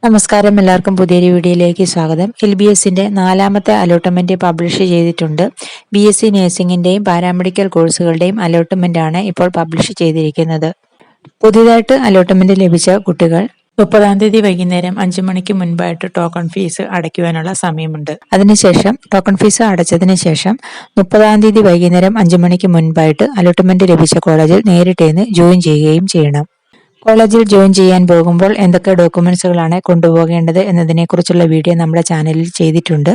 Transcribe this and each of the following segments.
നമസ്കാരം, എല്ലാവർക്കും പുതിയൊരു വീഡിയോയിലേക്ക് സ്വാഗതം. LBSന്റെ നാലാമത്തെ അലോട്ട്മെന്റ് പബ്ലിഷ് ചെയ്തിട്ടുണ്ട്. BSc നഴ്സിംഗിന്റെയും പാരാമെഡിക്കൽ കോഴ്സുകളുടെയും അലോട്ട്മെന്റ് ആണ് ഇപ്പോൾ പബ്ലിഷ് ചെയ്തിരിക്കുന്നത്. പുതിയതായിട്ട് അലോട്ട്മെന്റ് ലഭിച്ച കുട്ടികൾ 30-ാം തീയതി വൈകുന്നേരം 5 മണിക്ക് മുൻപായിട്ട് ടോക്കൺ ഫീസ് അടയ്ക്കുവാനുള്ള സമയമുണ്ട്. അതിനുശേഷം ടോക്കൺ ഫീസ് അടച്ചതിന് ശേഷം 30-ാം തീയതി വൈകുന്നേരം 5 മണിക്ക് മുൻപായിട്ട് അലോട്ട്മെന്റ് ലഭിച്ച കോളേജിൽ നേരിട്ട് ജോയിൻ ചെയ്യുകയും ചെയ്യണം. കോളേജിൽ ജോയിൻ ചെയ്യാൻ പോകുമ്പോൾ എന്തൊക്കെ ഡോക്യുമെന്റ്സുകളാണ് കൊണ്ടുപോകേണ്ടത് എന്നതിനെക്കുറിച്ചുള്ള വീഡിയോ നമ്മുടെ ചാനലിൽ ചെയ്തിട്ടുണ്ട്.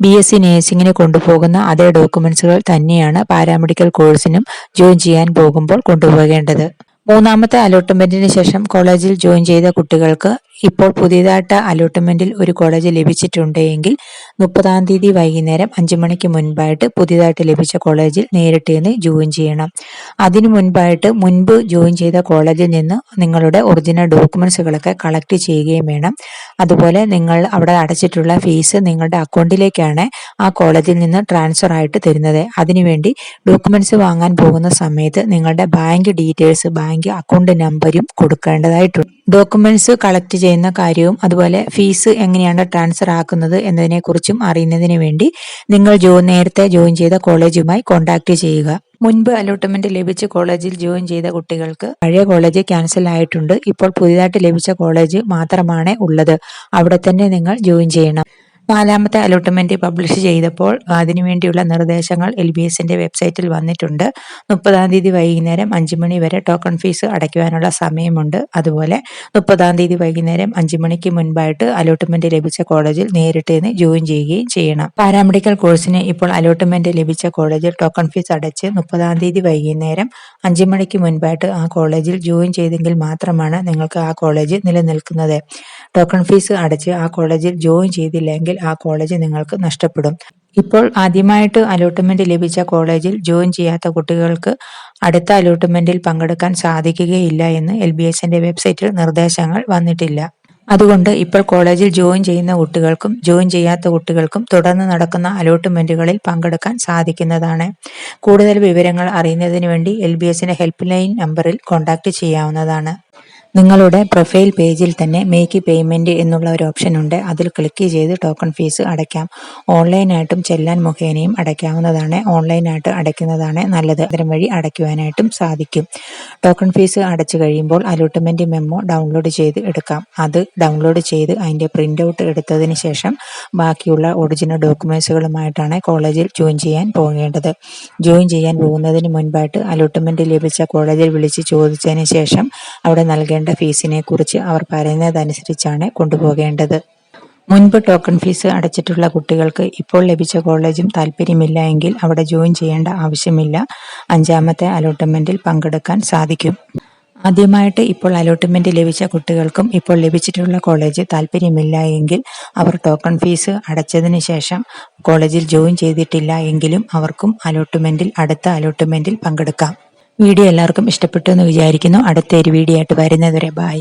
BSc നഴ്സിംഗിന് കൊണ്ടുപോകുന്ന അതേ ഡോക്യുമെന്റ്സുകൾ തന്നെയാണ് പാരാമെഡിക്കൽ കോഴ്സിനും ജോയിൻ ചെയ്യാൻ പോകുമ്പോൾ കൊണ്ടുപോകേണ്ടത്. മൂന്നാമത്തെ അലോട്ട്മെന്റിന് ശേഷം കോളേജിൽ ജോയിൻ ചെയ്ത കുട്ടികൾക്ക് ഇപ്പോൾ പുതിയതായിട്ട് അലോട്ട്മെന്റിൽ ഒരു കോളേജ് ലഭിച്ചിട്ടുണ്ടെങ്കിൽ 30-ാം തീയതി വൈകുന്നേരം 5 മണിക്ക് മുൻപായിട്ട് പുതിയതായിട്ട് ലഭിച്ച കോളേജിൽ നേരിട്ട് ജോയിൻ ചെയ്യണം. അതിനു മുൻപ് ജോയിൻ ചെയ്ത കോളേജിൽ നിന്ന് നിങ്ങളുടെ ഒറിജിനൽ ഡോക്യുമെന്റ്സുകളൊക്കെ കളക്ട് ചെയ്യുകയും വേണം. അതുപോലെ നിങ്ങൾ അവിടെ അടച്ചിട്ടുള്ള ഫീസ് നിങ്ങളുടെ അക്കൗണ്ടിലേക്കാണ് ആ കോളേജിൽ നിന്ന് ട്രാൻസ്ഫർ ആയിട്ട് തരുന്നത്. അതിനുവേണ്ടി ഡോക്യുമെന്റ്സ് വാങ്ങാൻ പോകുന്ന സമയത്ത് നിങ്ങളുടെ ബാങ്ക് ഡീറ്റെയിൽസ്, ബാങ്ക് അക്കൗണ്ട് നമ്പരും കൊടുക്കേണ്ടതായിട്ടുണ്ട്. ഡോക്യുമെന്റ്സ് കളക്ട് ചെയ്യുന്ന കാര്യവും അതുപോലെ ഫീസ് എങ്ങനെയാണ് ട്രാൻസ്ഫർ ആക്കുന്നത് എന്നതിനെക്കുറിച്ചും അറിയുന്നതിന് വേണ്ടി നിങ്ങൾ നേരത്തെ ജോയിൻ ചെയ്ത കോളേജുമായി കോൺടാക്ട് ചെയ്യുക. മുൻപ് അലോട്ട്മെന്റ് ലഭിച്ച കോളേജിൽ ജോയിൻ ചെയ്ത കുട്ടികൾക്ക് പഴയ കോളേജ് ക്യാൻസൽ ആയിട്ടുണ്ട്. ഇപ്പോൾ പുതിയതായിട്ട് ലഭിച്ച കോളേജ് മാത്രമാണ് ഉള്ളത്. അവിടെ തന്നെ നിങ്ങൾ ജോയിൻ ചെയ്യണം. നാലാമത്തെ അലോട്ട്മെന്റ് പബ്ലിഷ് ചെയ്തപ്പോൾ അതിനുവേണ്ടിയുള്ള നിർദ്ദേശങ്ങൾ LBSന്റെ വെബ്സൈറ്റിൽ വന്നിട്ടുണ്ട്. 30-ാം തീയതി വൈകുന്നേരം 5 മണി വരെ ടോക്കൺ ഫീസ് അടയ്ക്കുവാനുള്ള സമയമുണ്ട്. അതുപോലെ 30-ാം തീയതി വൈകുന്നേരം 5 മണിക്ക് മുൻപായിട്ട് അലോട്ട്മെന്റ് ലഭിച്ച കോളേജിൽ നേരിട്ട് ജോയിൻ ചെയ്യുകയും ചെയ്യണം. പാരാമെഡിക്കൽ കോഴ്സിന് ഇപ്പോൾ അലോട്ട്മെന്റ് ലഭിച്ച കോളേജിൽ ടോക്കൺ ഫീസ് അടച്ച് 30-ാം തീയതി വൈകുന്നേരം 5 മണിക്ക് മുൻപായിട്ട് ആ കോളേജിൽ ജോയിൻ ചെയ്തെങ്കിൽ മാത്രമാണ് നിങ്ങൾക്ക് ആ കോളേജ് നിലനിൽക്കുന്നത്. ടോക്കൺ ഫീസ് അടച്ച് ആ കോളേജിൽ ജോയിൻ ചെയ്തില്ലെങ്കിൽ ആ കോളേജ് നിങ്ങൾക്ക് നഷ്ടപ്പെടും. ഇപ്പോൾ ആദ്യമായിട്ട് അലോട്ട്മെന്റ് ലഭിച്ച കോളേജിൽ ജോയിൻ ചെയ്യാത്ത കുട്ടികൾക്ക് അടുത്ത അലോട്ട്മെന്റിൽ പങ്കെടുക്കാൻ സാധിക്കുകയില്ല എന്ന് LBSന്റെ വെബ്സൈറ്റിൽ നിർദ്ദേശങ്ങൾ വന്നിട്ടില്ല. അതുകൊണ്ട് ഇപ്പോൾ കോളേജിൽ ജോയിൻ ചെയ്യുന്ന കുട്ടികൾക്കും ജോയിൻ ചെയ്യാത്ത കുട്ടികൾക്കും തുടർന്ന് നടക്കുന്ന അലോട്ട്മെന്റുകളിൽ പങ്കെടുക്കാൻ സാധിക്കുന്നതാണ്. കൂടുതൽ വിവരങ്ങൾ അറിയുന്നതിന് വേണ്ടി LBSന്റെ ഹെൽപ്പ് ലൈൻ നമ്പറിൽ കോൺടാക്ട് ചെയ്യാവുന്നതാണ്. നിങ്ങളുടെ പ്രൊഫൈൽ പേജിൽ തന്നെ മേക്ക് പേയ്മെന്റ് എന്നുള്ള ഒരു ഓപ്ഷൻ ഉണ്ട്. അതിൽ ക്ലിക്ക് ചെയ്ത് ടോക്കൺ ഫീസ് അടയ്ക്കാം. ഓൺലൈനായിട്ടും ചെല്ലാൻ മുഖേനയും അടയ്ക്കാവുന്നതാണ്. ഓൺലൈനായിട്ട് അടയ്ക്കുന്നതാണ് നല്ലത്. അത്തരം വഴി അടയ്ക്കുവാനായിട്ടും സാധിക്കും. ടോക്കൺ ഫീസ് അടച്ചു കഴിയുമ്പോൾ അലോട്ട്മെന്റ് മെമ്മോ ഡൗൺലോഡ് ചെയ്ത് എടുക്കാം. അത് ഡൗൺലോഡ് ചെയ്ത് അതിന്റെ പ്രിന്റ് ഔട്ട് എടുത്തതിന് ശേഷം ബാക്കിയുള്ള ഒറിജിനൽ ഡോക്യുമെന്റ്സുകളുമായിട്ടാണ് കോളേജിൽ ജോയിൻ ചെയ്യാൻ പോകേണ്ടത്. ജോയിൻ ചെയ്യാൻ പോകുന്നതിന് മുൻപായിട്ട് അലോട്ട്മെന്റ് ലഭിച്ച കോളേജിൽ വിളിച്ച് ചോദിച്ചതിന് ശേഷം അവിടെ നൽകേണ്ട ഫീസിനെ കുറിച്ച് അവർ പറയുന്നതനുസരിച്ചാണ് കൊണ്ടുപോകേണ്ടത്. മുൻപ് ടോക്കൺ ഫീസ് അടച്ചിട്ടുള്ള കുട്ടികൾക്ക് ഇപ്പോൾ ലഭിച്ച കോളേജും താല്പര്യമില്ല എങ്കിൽ അവിടെ ജോയിൻ ചെയ്യേണ്ട ആവശ്യമില്ല. 5-ാമത്തെ അലോട്ട്മെന്റിൽ പങ്കെടുക്കാൻ സാധിക്കും. ആദ്യമായിട്ട് ഇപ്പോൾ അലോട്ട്മെന്റ് ലഭിച്ച കുട്ടികൾക്കും ഇപ്പോൾ ലഭിച്ചിട്ടുള്ള കോളേജ് താല്പര്യമില്ല എങ്കിൽ അവർ ടോക്കൺ ഫീസ് അടച്ചതിന് ശേഷം കോളേജിൽ ജോയിൻ ചെയ്തിട്ടില്ല എങ്കിലും അവർക്കും അടുത്ത അലോട്ട്മെന്റിൽ പങ്കെടുക്കാം. വീഡിയോ എല്ലാവർക്കും ഇഷ്ടപ്പെട്ടു എന്ന് വിചാരിക്കുന്നു. അടുത്ത ഒരു വീഡിയോ ആയിട്ട് വരുന്നതുവരെ ബൈ.